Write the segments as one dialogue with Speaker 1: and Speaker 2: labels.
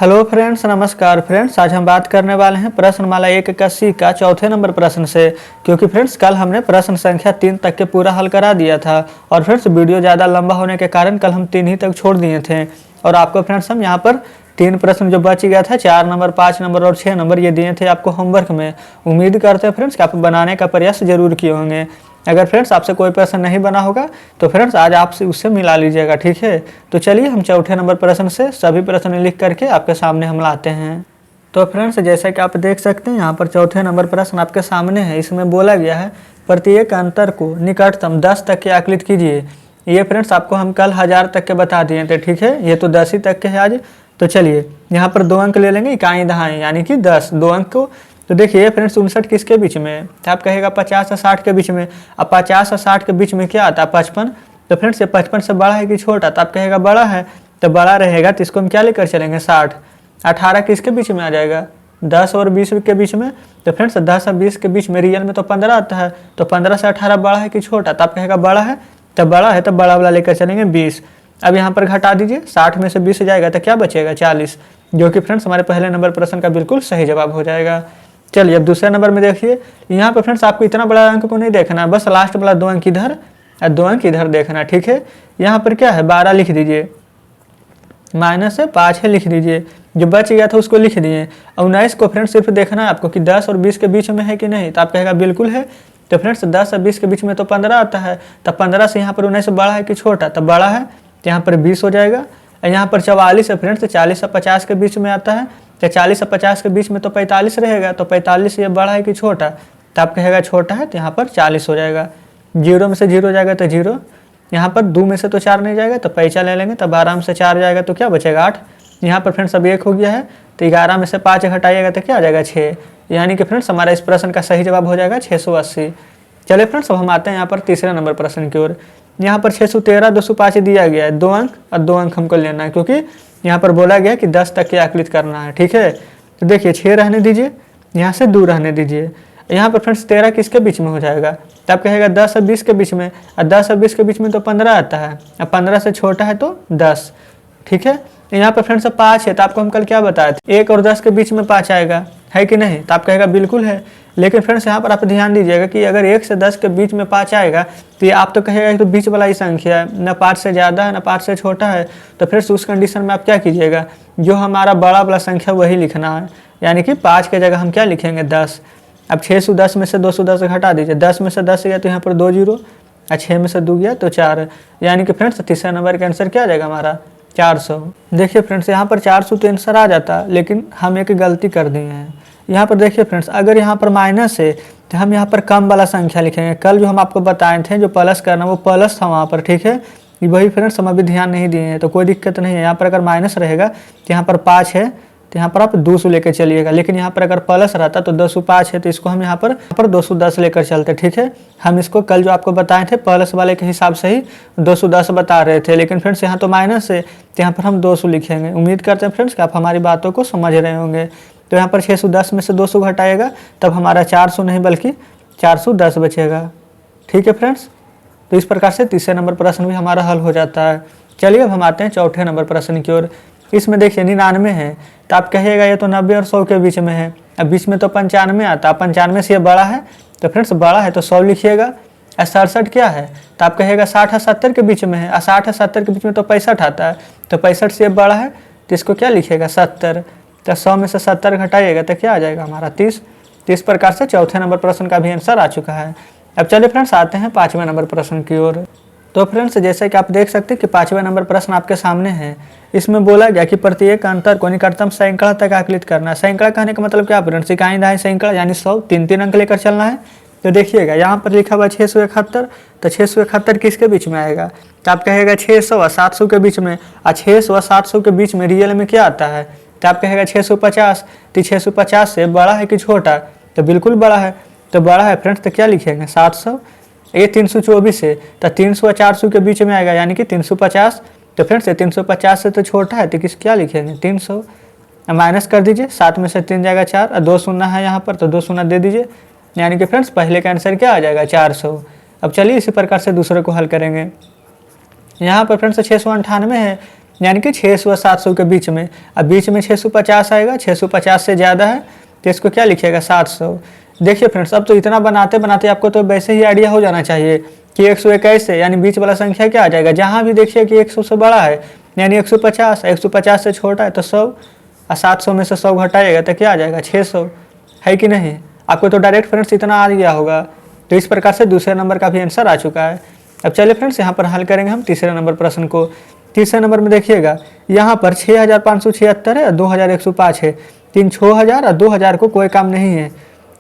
Speaker 1: Hello friends, नमस्कार friends. आज हम बात करने वाले हैं प्रश्नमाला 1 का सी का चौथे नंबर प्रश्न से, क्योंकि फ्रेंड्स कल हमने प्रश्न संख्या 3 तक के पूरा हल करा दिया था और फ्रेंड्स वीडियो ज़्यादा लंबा होने के कारण कल हम 3 ही तक छोड़ दिए थे। और आपको फ्रेंड्स हम यहाँ पर 3 प्रश्न जो बच गया था 4 नंबर, 5 नंबर और 6 नंबर ये दिए थे आपको होमवर्क में। उम्मीद करते हैं फ्रेंड्स कि आप बनाने का प्रयास जरूर किए होंगे। अगर फ्रेंड्स आपसे कोई प्रश्न नहीं बना होगा तो फ्रेंड्स आज आपसे उससे मिला लीजिएगा, ठीक है। तो चलिए हम चौथे नंबर प्रश्न से सभी प्रश्न लिख करके आपके सामने हम लाते हैं। तो फ्रेंड्स जैसा कि आप देख सकते हैं यहाँ पर चौथे नंबर प्रश्न आपके सामने है। इसमें बोला गया है प्रत्येक अंतर को निकटतम 10 तक के आकलित कीजिए। ये फ्रेंड्स आपको हम कल 1000 तक के बता दिए थे, ठीक है। ये तो 10 ही तक के है आज। तो चलिए यहाँ पर 2 अंक ले लेंगे, इकाई दहाई यानी कि 10, 2 अंक को। तो देखिए फ्रेंड्स 59 किसके बीच में है, तो आप कहेगा 50 और 60 के बीच में। अब 50 और 60 के बीच में क्या आता है, 55। तो फ्रेंड्स ये 55 से बड़ा है कि छोटा, तो आप कहेगा बड़ा है। तो बड़ा रहेगा तो इसको हम क्या लेकर चलेंगे, 60। 18 किसके बीच में आ जाएगा, 10 और 20 के बीच में। तो फ्रेंड्स 10 और 20 के बीच में रियल में तो 15 आता है। तो 15 से 18 बड़ा है कि छोटा, तो आप कहेगा बड़ा है। तो बड़ा है तो बड़ा वाला लेकर चलेंगे 20। अब यहाँ पर घटा दीजिए, 60 में से 20 जाएगा तो क्या बचेगा, 40, जो कि फ्रेंड्स हमारे पहले नंबर प्रश्न का बिल्कुल सही जवाब हो जाएगा। चलिए अब दूसरे नंबर में देखिए, यहाँ पे फ्रेंड्स आपको इतना बड़ा अंक को नहीं देखना है, बस लास्ट वाला 2 अंक इधर और 2 अंक इधर देखना है, ठीक है। यहाँ पर क्या है, 12 लिख दीजिए, माइनस है 5 है लिख दीजिए, जो बच गया था उसको लिख दिए। और 19 को फ्रेंड्स सिर्फ देखना है आपको कि 10 और 20 के बीच में है कि नहीं, तो आप कहेगा बिल्कुल है। तो फ्रेंड्स 10 और 20 के बीच में तो 15 आता है। तो 15 से यहाँ पर 19 बड़ा है कि छोटा, तो बड़ा है, तो यहाँ पर 20 हो जाएगा। यहाँ पर 44 है फ्रेंड्स, 40 और 50 के बीच में आता है। तो 40 और 50 के बीच में तो 45 रहेगा। तो 45 ये बड़ा है कि छोटा, तो आप कहेगा छोटा है, तो यहाँ पर 40 हो जाएगा। 0 में से 0 जाएगा तो 0, यहाँ पर 2 में से तो 4 नहीं जाएगा तो पैसा ले लेंगे, तब 12 में से 4 जाएगा तो क्या बचेगा, 8। यहाँ पर फ्रेंड्स अब 1 हो गया है, तो 11 में से 5 घटाइएगा तो क्या आ जाएगा, 6। यानी कि फ्रेंड्स हमारा इस प्रश्न का सही जवाब हो जाएगा 680। चलिए फ्रेंड्स अब हम आते हैं यहाँ पर तीसरे नंबर प्रश्न की ओर। यहाँ पर 613 205 दिया गया है, 2 अंक और 2 अंक हमको लेना है, क्योंकि यहाँ पर बोला गया कि 10 तक के आकलित करना है, ठीक है। तो देखिए 6 रहने दीजिए, यहाँ से 2 रहने दीजिए। यहाँ पर फ्रेंड्स 13 किसके बीच में हो जाएगा, तब कहेगा 10 और 20 के बीच में। और 10 और 20 के बीच में तो 15 आता है, अब 15 से छोटा है तो 10, ठीक है। यहाँ पर फ्रेंड्स 5 है, तो आपको हम कल क्या बताए थे, 1 और 10 के बीच में 5 आएगा, है कि नहीं, तो आप कहेगा बिल्कुल है। लेकिन फ्रेंड्स यहाँ पर आप ध्यान दीजिएगा कि अगर 1 से 10 के बीच में 5 आएगा तो ये आप तो कहेगा कि तो बीच वाला ही संख्या है, न 5 से ज़्यादा है न 5 से छोटा है। तो फ्रेंड्स उस कंडीशन में आप क्या कीजिएगा, जो हमारा बड़ा वाला संख्या वही लिखना है, यानी कि 5 के जगह हम क्या लिखेंगे, 10। अब 610 में से 210 घटा दीजिए, 10 में से 10 गया तो यहाँ पर 2 0 और 6 में से 2 गया तो 4, यानी कि फ्रेंड्स तीसरा नंबर का आंसर क्या आ जाएगा हमारा, 400। देखिए फ्रेंड्स यहाँ पर 400 तो आंसर आ जाता, लेकिन हम एक गलती कर दिए हैं। यहाँ पर देखिए फ्रेंड्स, अगर यहाँ पर माइनस है तो हम यहाँ पर कम वाला संख्या लिखेंगे। कल जो हम आपको बताए थे जो प्लस करना वो प्लस था वहाँ पर, ठीक है। वही फ्रेंड्स हम अभी ध्यान नहीं दिए हैं, तो कोई दिक्कत नहीं है। यहाँ पर अगर माइनस रहेगा तो यहाँ पर 5 है, तो यहाँ पर आप 200 लेकर चलिएगा। लेकिन यहाँ पर अगर प्लस रहता तो 205 है, तो इसको हम यहाँ पर 210 लेकर चलते, ठीक है। हम इसको कल जो आपको बताए थे प्लस वाले के हिसाब से ही 210 बता रहे थे, लेकिन फ्रेंड्स यहाँ तो माइनस है, तो यहाँ पर हम 200 लिखेंगे। उम्मीद करते हैं फ्रेंड्स कि आप हमारी बातों को समझ रहे होंगे। तो यहाँ पर 610 में से 200 घटाएगा तब हमारा 400 नहीं बल्कि 410 बचेगा, ठीक है फ्रेंड्स। तो इस प्रकार से तीसरे नंबर प्रश्न भी हमारा हल हो जाता है। चलिए अब हम आते हैं चौथे नंबर प्रश्न की ओर। इसमें देखिए 99 है, तो आप कहिएगा ये तो 90 और 100 के बीच में है। अब बीच में तो 95 आता, 95 से ये बड़ा है, तो फ्रेंड्स बड़ा है तो 100 लिखिएगा। 67 क्या है, तो आप कहेगा 60 और 70 के बीच में है, और 60 और 70 के बीच में तो 65 आता है, तो 65 से बड़ा है, तो इसको क्या लिखिएगा, 70। तो 100 में से 70 घटाइएगा तो क्या आ जाएगा हमारा, 30। तो इस प्रकार से चौथे नंबर प्रश्न का भी आंसर आ चुका है। अब चलिए फ्रेंड्स आते हैं 5वें नंबर प्रश्न की ओर। तो फ्रेंड्स जैसे कि आप देख सकते हैं कि 5वें नंबर प्रश्न आपके सामने है। इसमें बोला गया कि प्रत्येक अंतर को निकटतम सैकड़ा तक आकलित करना है। सैकड़ा कहने का मतलब क्या फ्रेंड्स, इकाई दहाई सैकड़ा यानी 100, 3 अंक लेकर चलना है। तो देखिएगा यहाँ पर लिखा हुआ 671, तो 671 किसके बीच में आएगा, तो आप कहेगा 600 और 700 के बीच में। और 600 और 700 के बीच में रियल में क्या आता है, तो आप कहेगा 650, तो 650 से बड़ा है कि छोटा, तो बिल्कुल बड़ा है, तो बड़ा है फ्रेंड्स, तो क्या लिखेंगे 700। ये 324 है, तो 300 और 400 के बीच में आएगा यानी कि 350। तो फ्रेंड्स 350 से तो छोटा है, तो क्या लिखेंगे 300। माइनस कर दीजिए, 7 में से 3 जाएगा 4 और 2 शून्य है यहाँ पर, तो 2 शून्य दे दीजिए, यानी कि फ्रेंड्स पहले का आंसर क्या आ जाएगा 400। अब चलिए इसी प्रकार से दूसरे को हल करेंगे। यहाँ पर फ्रेंड्स 698 है, यानी कि 600 और 700 के बीच में। अब बीच में 650 आएगा, 650 से ज़्यादा है तो इसको क्या लिखिएगा 700। देखिए फ्रेंड्स, अब तो इतना बनाते बनाते आपको तो वैसे ही आइडिया हो जाना चाहिए कि 121 है, यानी बीच वाला संख्या क्या आ जाएगा। जहाँ भी देखिए कि 100 से बड़ा है यानी 150, 150 से छोटा है तो 100, और 700 में से 100 घटाइएगा तो क्या आ जाएगा 600, है कि नहीं। आपको तो डायरेक्ट फ्रेंड्स इतना आ गया होगा। तो इस प्रकार से दूसरे नंबर का भी आंसर आ चुका है। अब चलिए फ्रेंड्स यहाँ पर हल करेंगे हम तीसरे नंबर प्रश्न को। तीसरे नंबर में देखिएगा यहाँ पर 6576 है और 2105 है। 6000 और 2000 को कोई काम नहीं है,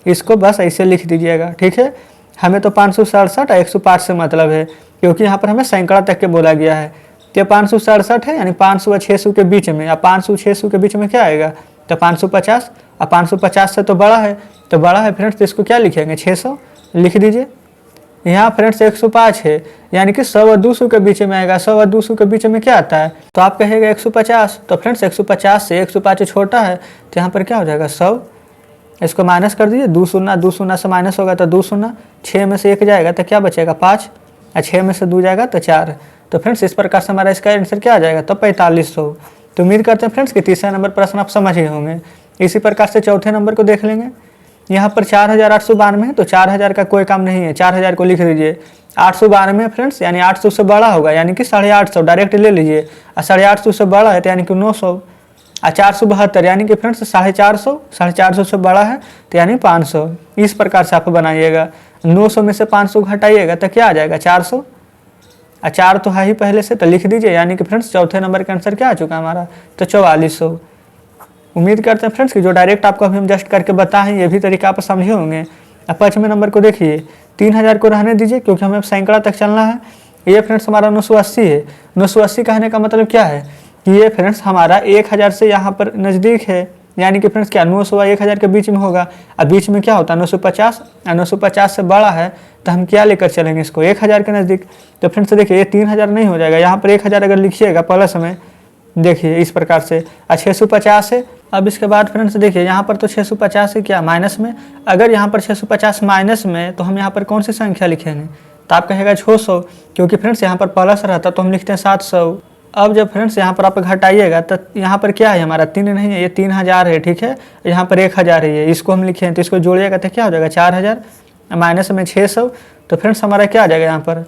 Speaker 1: इसको बस ऐसे लिख दीजिएगा, ठीक है। हमें तो 567 और 105 से मतलब है, क्योंकि यहाँ पर हमें सैकड़ा तक के बोला गया है। तो 567 है यानी 500 और 600 के बीच में, या 500 600 के बीच में क्या आएगा तो 550, और 550 से तो बड़ा है, तो बड़ा है फ्रेंड्स तो इसको क्या लिखेंगे 600 लिख दीजिए। यहाँ फ्रेंड्स 105 है यानी कि 100 और 200 के बीच में आएगा। 100 और 200 के बीच में क्या आता है तो आप कहेगा 150। तो फ्रेंड्स 150 से 105 छोटा है तो यहाँ पर क्या हो जाएगा 100। इसको माइनस कर दीजिए, 2 शून्य 2 शून्य से माइनस होगा तो 2 शून्य, 6 में से 1 जाएगा तो क्या बचेगा 5, और 6 में से 2 जाएगा तो 4। तो फ्रेंड्स इस प्रकार से हमारा इसका आंसर क्या आ जाएगा तो 4500। तो उम्मीद करते हैं फ्रेंड्स कि तीसरा नंबर प्रश्न आप समझ गए होंगे। इसी प्रकार से चौथे नंबर को देख लेंगे। यहाँ पर 4892 है तो 4000 का कोई काम नहीं है, 4000 को लिख दीजिए। 892 फ्रेंड्स यानी 800 से बड़ा होगा, यानी कि 850 डायरेक्ट ले लीजिए, और 850 से बड़ा है तो यानी कि 900, और 472 यानी कि फ्रेंड्स 450 से बड़ा है तो यानी 500। इस प्रकार से आप बनाइएगा। 900 में से 500 घटाइएगा तो क्या आ जाएगा 400, और 4 तो है ही पहले से तो लिख दीजिए। यानी कि फ्रेंड्स चौथे नंबर का आंसर क्या आ चुका हमारा तो 4400। उम्मीद करते हैं फ्रेंड्स कि जो डायरेक्ट आपको अभी हम जस्ट करके बताएं ये भी तरीका आप समझे होंगे। अब पाँचवें नंबर को देखिए, 3000 को रहने दीजिए क्योंकि हमें सैकड़ा तक चलना है। ये फ्रेंड्स हमारा 980 है। 980 कहने का मतलब क्या है कि ये फ्रेंड्स हमारा 1000 से यहाँ पर नज़दीक है, यानी कि फ्रेंड्स क्या 900 और 1000 के बीच में होगा। अब बीच में क्या होता है 950, और 950 से बड़ा है तो हम क्या लेकर चलेंगे इसको 1000 के नज़दीक। तो फ्रेंड्स देखिए ये 3000 नहीं हो जाएगा, यहाँ पर 1000 अगर लिखिएगा प्लस में, देखिए इस प्रकार से। 650 है। अब इसके बाद फ्रेंड्स देखिए यहाँ पर तो 650 है क्या माइनस में, अगर यहाँ पर 650 माइनस में तो हम यहाँ पर कौन सी संख्या लिखेंगे तो आप कहेगा 600, क्योंकि फ्रेंड्स यहाँ पर प्लस रहता तो हम लिखते हैं 700। अब जब फ्रेंड्स यहाँ पर आप घटाइएगा तो यहाँ पर क्या है हमारा 3 नहीं है, ये 3000 है, ठीक है। यहाँ पर 1000 है, ये इसको हम लिखे हैं तो इसको जोड़िएगा तो क्या हो जाएगा 4000, माइनस में 600। तो फ्रेंड्स हमारा क्या आ जाएगा यहाँ पर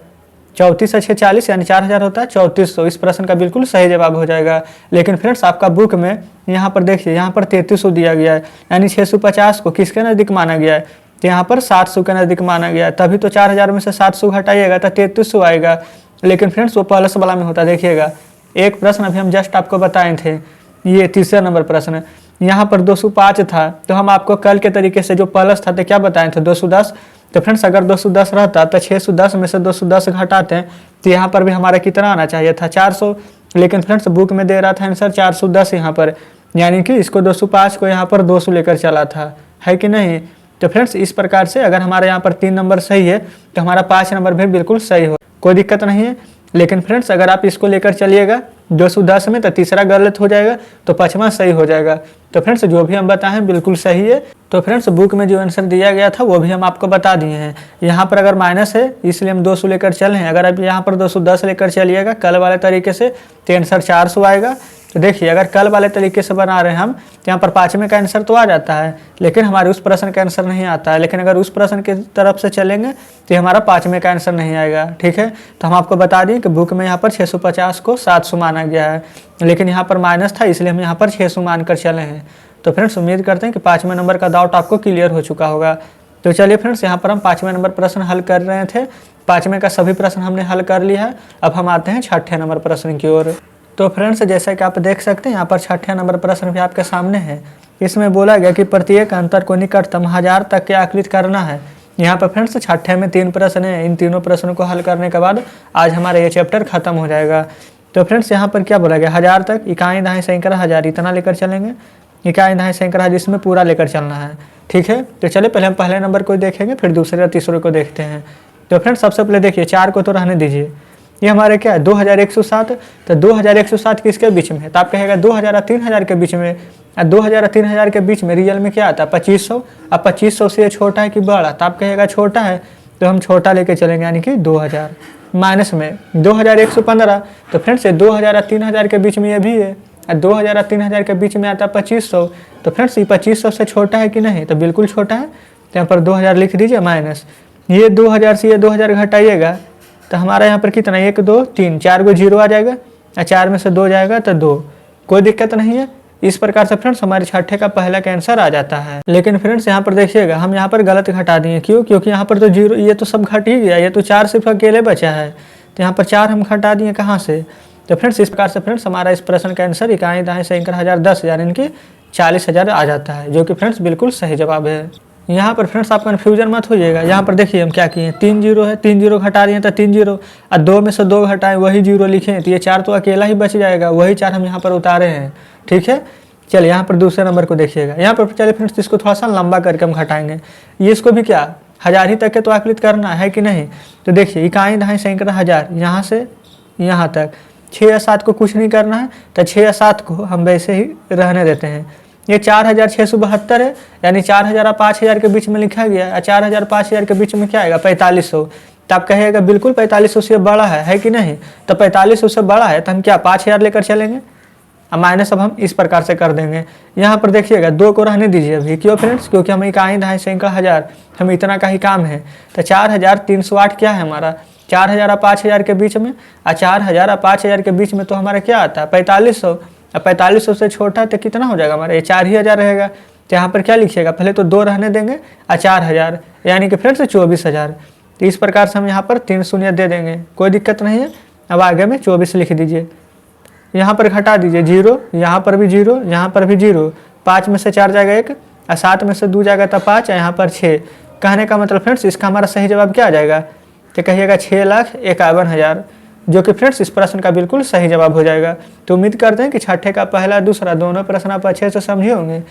Speaker 1: 34 से 640 यानी 4000 होता है 3400। इस प्रश्न का बिल्कुल सही जवाब हो जाएगा। लेकिन फ्रेंड्स आपका बुक में यहाँ पर देखिए यहाँ पर 3300 दिया गया है, यानी 650 को किसके नज़दीक माना गया है तो यहाँ पर 700 के नज़दीक माना गया है। तभी तो 4000 में से 700 घटाइएगा तो 3300 आएगा। लेकिन फ्रेंड्स वो प्लस वाला में होता है। देखिएगा एक प्रश्न अभी हम जस्ट आपको बताए थे, ये तीसरा नंबर प्रश्न, यहाँ पर 205 था तो हम आपको कल के तरीके से जो प्लस था तो क्या बताए थे 210। तो फ्रेंड्स अगर 210 रहता तो 610 में से 210 घटाते हैं तो यहाँ पर भी हमारा कितना आना चाहिए था 400। लेकिन फ्रेंड्स बुक में दे रहा था आंसर 410 यहाँ पर, यानी कि इसको 205 को यहाँ पर 200 लेकर चला था, है कि नहीं। तो फ्रेंड्स इस प्रकार से अगर हमारे यहाँ पर 3 नंबर सही है तो हमारा 5 नंबर भी बिल्कुल सही हो, कोई दिक्कत नहीं है। लेकिन फ्रेंड्स अगर आप इसको लेकर चलिएगा 210 में तो तीसरा गलत हो जाएगा तो पाँचवा सही हो जाएगा। तो फ्रेंड्स जो भी हम बताएं बिल्कुल सही है। तो फ्रेंड्स बुक में जो आंसर दिया गया था वो भी हम आपको बता दिए हैं। यहाँ पर अगर माइनस है इसलिए हम 200 लेकर चले हैं। अगर आप यहाँ पर 210 लेकर चलिएगा कल वाले तरीके से तो आंसर 400 आएगा। तो देखिए अगर कल वाले तरीके से बना रहे हैं हम तो यहाँ पर पाँचवें का आंसर तो आ जाता है, लेकिन हमारे उस प्रश्न का आंसर नहीं आता है। लेकिन अगर उस प्रश्न की तरफ से चलेंगे तो हमारा पाँचवें का आंसर नहीं आएगा, ठीक है। तो हम आपको बता दें कि बुक में यहाँ पर 650 को 700 माना गया है, लेकिन यहाँ पर माइनस था इसलिए हम यहाँ पर 600 मान कर चले हैं। तो फ्रेंड्स उम्मीद करते हैं कि 5वें नंबर का डाउट आपको क्लियर हो चुका होगा। तो चलिए फ्रेंड्स यहाँ पर हम 5वें नंबर प्रश्न हल कर रहे थे। 5वें का सभी प्रश्न हमने हल कर लिया है। अब हम आते हैं 6ठे नंबर प्रश्न की ओर। तो फ्रेंड्स जैसा कि आप देख सकते हैं यहाँ पर 6ठे नंबर प्रश्न भी आपके सामने है। इसमें बोला गया कि प्रत्येक अंतर को निकटतम 1000 तक के आकलित करना है। यहाँ पर फ्रेंड्स 6ठे में 3 प्रश्न है। इन तीनों प्रश्नों को हल करने के बाद आज हमारा ये चैप्टर खत्म हो जाएगा। तो फ्रेंड्स यहाँ पर क्या बोला गया 1000 तक, इकाई दहाई सैकड़ा हज़ार इतना लेकर चलेंगे। इकाई दहाई सैकड़ा जिसमें पूरा लेकर चलना है, ठीक है। तो चलिए पहले हम पहले नंबर को देखेंगे फिर दूसरे और तीसरे को देखते हैं। तो फ्रेंड्स सबसे पहले देखिए 4 को तो रहने दीजिए, ये हमारे क्या है 2107। तो 2107 किसके बीच में है तो आप कहेगा 2000 और 3000 के बीच में। 2000 और 3000 के बीच में रियल में क्या आता है 2500। अब 2500 से ये छोटा है कि बड़ा तो आप कहेगा छोटा है, तो हम छोटा लेके चलेंगे, यानी कि 2000 माइनस में 2115। तो फ्रेंड्स ये 2000 और 3000 के बीच में ये भी है, और 2000 और 3000 के बीच में आता है 2500। तो फ्रेंड्स ये 2500 से छोटा है कि नहीं, तो बिल्कुल छोटा है। तो यहाँ पर 2000 लिख दीजिए माइनस, ये 2000 से ये 2000 घटाइएगा तो हमारा यहाँ पर कितना 1 2 3 4 को जीरो आ जाएगा, और 4 में से 2 जाएगा तो 2, कोई दिक्कत नहीं है। इस प्रकार से फ्रेंड्स हमारे छठे का पहला का आंसर आ जाता है। लेकिन फ्रेंड्स यहाँ पर देखिएगा हम यहाँ पर गलत घटा दिए, क्यों? क्योंकि यहाँ पर तो जीरो, ये तो सब घट ही गया, ये तो 4 सिर्फ अकेले बचा है, तो यहाँ पर 4 हम घटा दिए कहाँ से। तो फ्रेंड्स इस प्रकार से फ्रेंड्स हमारा इस प्रश्न का आंसर इकाई दहाई सैंकड़ हजार 10 यानी कि 40,000 आ जाता है, जो कि फ्रेंड्स बिल्कुल सही जवाब है। यहाँ पर फ्रेंड्स आप कन्फ्यूजन मत होइएगा, यहाँ पर देखिए हम क्या किए, 3 जीरो है, 3 जीरो घटा दिए तो 3 जीरो, और 2 में से 2 घटाएं वही जीरो लिखे, तो ये 4 तो अकेला ही बच जाएगा, वही 4 हम यहाँ पर उतारे हैं। ठीक है, चलिए यहाँ पर दूसरे नंबर को देखिएगा। यहाँ पर चलिए फ्रेंड्स इसको थोड़ा सा लंबा करके हम घटाएंगे, ये इसको भी क्या हजार ही तक के तो आकलित करना है कि नहीं। तो देखिए इकाई दहाई सैंकड़ा हजार, यहाँ से यहाँ तक 6 या 7 को कुछ नहीं करना है, तो 6 या 7 को हम वैसे ही रहने देते हैं। ये 4672 है, यानी 4000 और 5000 के बीच में लिखा गया है, 4000 5000 के बीच में क्या आएगा 4500। तो आप कहिएगा बिल्कुल 4500 से बड़ा है कि नहीं। तो 4500 से बड़ा है तो हम क्या 5000 लेकर चलेंगे, अब माइनस अब हम इस प्रकार से कर देंगे। यहाँ पर देखिएगा 2 को रहने दीजिए अभी, क्यों फ्रेंड्स, क्योंकि हम इकाई दहाई सैंकड़ा हजार, हम इतना का ही काम है। तो 4308 क्या है हमारा 4000 और 5000 के बीच में, और 4000 और 5000 के बीच में तो हमारा क्या आता है 4500। अब 4500 से छोटा तो कितना हो जाएगा हमारा, ये 4000 रहेगा। तो यहाँ पर क्या लिखिएगा, पहले तो 2 रहने देंगे और 4000, यानी कि फ्रेंड्स 24,000। तो इस प्रकार से हम यहाँ पर 3 शून्य दे देंगे, कोई दिक्कत नहीं है। अब आगे में 24 लिख दीजिए, यहाँ पर घटा दीजिए 0, यहाँ पर भी 0, यहाँ पर भी 0, 5 में से 4 जाएगा 1, और 7 में से 2 जाएगा तो 5, और यहाँ पर 6। कहने का मतलब फ्रेंड्स इसका हमारा सही जवाब क्या आ जाएगा, तो कहिएगा 6,51,000, जो कि फ्रेंड्स इस प्रश्न का बिल्कुल सही जवाब हो जाएगा। तो उम्मीद करते हैं कि छठे का पहला दूसरा दोनों प्रश्न आप अच्छे से समझे होंगे।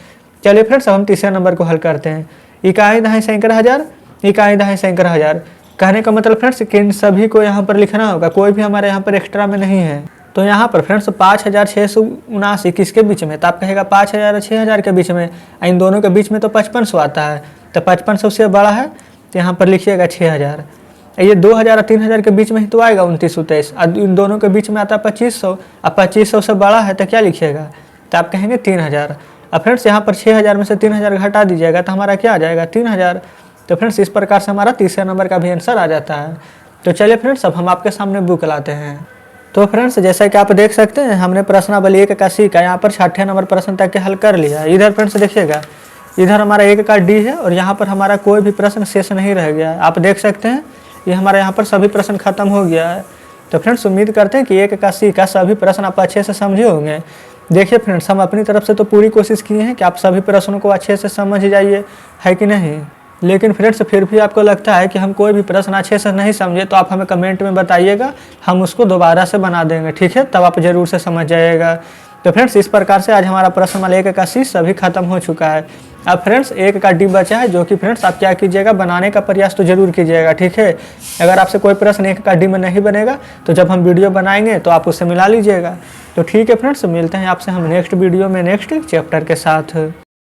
Speaker 1: चलिए फ्रेंड्स अब हम तीसरे नंबर को हल करते हैं। इकाई दहाई सैंकड़ा हजार, इकाई दहाई सैंकड़ा हजार, कहने का मतलब फ्रेंड्स कि इन सभी को यहाँ पर लिखना होगा, कोई भी हमारे यहाँ पर एक्स्ट्रा में नहीं है। तो यहाँ पर फ्रेंड्स 5679 किसके बीच में, तो आप कहेगा 5000 और 6000 के बीच में, इन दोनों के बीच में तो 5500 आता है, तो 5500 से बड़ा है, तो यहाँ पर लिखिएगा 6000। ये 2000 और 3000 के बीच में ही तो आएगा 2923, और इन दोनों के बीच में आता है 2500, और 2500 से बड़ा है तो क्या लिखिएगा, तो आप कहेंगे 3000। अब फ्रेंड्स यहाँ पर 6000 में से 3000 घटा दीजिएगा तो हमारा क्या आ जाएगा 3000। तो फ्रेंड्स इस प्रकार से हमारा तीसरे नंबर का भी आंसर आ जाता है। तो चलिए फ्रेंड्स अब हम आपके सामने बुक लाते हैं। तो फ्रेंड्स जैसा कि आप देख सकते हैं हमने प्रश्नावली 1 का सी का यहाँ पर 6ठे नंबर प्रश्न तक के हल कर लिया। इधर फ्रेंड्स देखिएगा, इधर हमारा 1 का डी है, और यहाँ पर हमारा कोई भी प्रश्न शेष नहीं रह गया। आप देख सकते हैं ये हमारे यहाँ पर सभी प्रश्न खत्म हो गया है। तो फ्रेंड्स उम्मीद करते हैं कि 1 का सी का सभी प्रश्न आप अच्छे से समझे होंगे। देखिए फ्रेंड्स हम अपनी तरफ से तो पूरी कोशिश किए हैं कि आप सभी प्रश्नों को अच्छे से समझ जाइए, है कि नहीं। लेकिन फ्रेंड्स फिर भी आपको लगता है कि हम कोई भी प्रश्न अच्छे से नहीं समझे तो आप हमें कमेंट में बताइएगा, हम उसको दोबारा से बना देंगे, ठीक है, तब आप जरूर से समझ जाइएगा। तो फ्रेंड्स इस प्रकार से आज हमारा प्रश्नमाला 1 का सी सभी खत्म हो चुका है। अब फ्रेंड्स 1 का डी बचा है, जो कि फ्रेंड्स आप क्या कीजिएगा, बनाने का प्रयास तो जरूर कीजिएगा, ठीक है। अगर आपसे कोई प्रश्न 1 का डी में नहीं बनेगा तो जब हम वीडियो बनाएंगे तो आप उससे मिला लीजिएगा। तो ठीक है फ्रेंड्स, मिलते हैं आपसे हम नेक्स्ट वीडियो में नेक्स्ट चैप्टर के साथ।